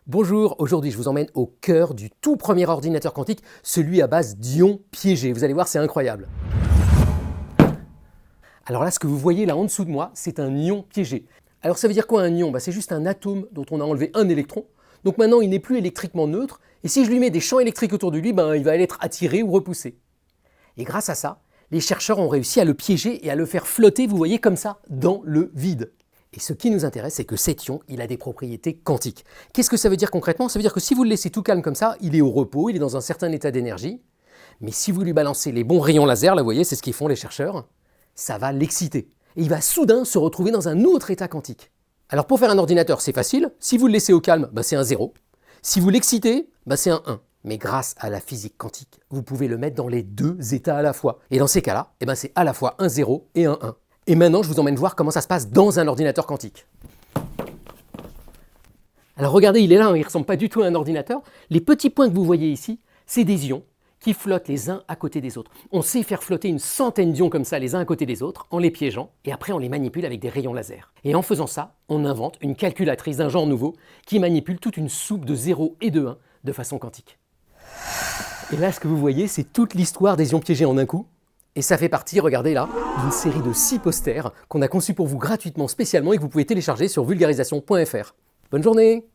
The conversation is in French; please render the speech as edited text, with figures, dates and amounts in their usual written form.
Bonjour, aujourd'hui je vous emmène au cœur du tout premier ordinateur quantique, celui à base d'ions piégés. Vous allez voir, c'est incroyable. Alors là, ce que vous voyez là en dessous de moi, c'est un ion piégé. Alors ça veut dire quoi un ion? C'est juste un atome dont on a enlevé un électron. Donc maintenant, il n'est plus électriquement neutre, et si je lui mets des champs électriques autour de lui, il va être attiré ou repoussé. Et grâce à ça, les chercheurs ont réussi à le piéger et à le faire flotter, vous voyez, comme ça, dans le vide. Et ce qui nous intéresse, c'est que cet ion, il a des propriétés quantiques. Qu'est-ce que ça veut dire concrètement? Ça veut dire que si vous le laissez tout calme comme ça, il est au repos, il est dans un certain état d'énergie. Mais si vous lui balancez les bons rayons laser, là vous voyez, c'est ce qu'ils font les chercheurs, ça va l'exciter. Et il va soudain se retrouver dans un autre état quantique. Alors pour faire un ordinateur, c'est facile. Si vous le laissez au calme, c'est un 0. Si vous l'excitez, c'est un 1. Mais grâce à la physique quantique, vous pouvez le mettre dans les deux états à la fois. Et dans ces cas-là, c'est à la fois un 0 et un 1. Et maintenant, je vous emmène voir comment ça se passe dans un ordinateur quantique. Alors regardez, il est là, il ne ressemble pas du tout à un ordinateur. Les petits points que vous voyez ici, c'est des ions qui flottent les uns à côté des autres. On sait faire flotter une centaine d'ions comme ça, les uns à côté des autres, en les piégeant, et après on les manipule avec des rayons laser. Et en faisant ça, on invente une calculatrice d'un genre nouveau qui manipule toute une soupe de 0 et de 1 de façon quantique. Et là, ce que vous voyez, c'est toute l'histoire des ions piégés en un coup. Et ça fait partie, regardez là, d'une série de 6 posters qu'on a conçus pour vous gratuitement, spécialement, et que vous pouvez télécharger sur vulgarisation.fr. Bonne journée!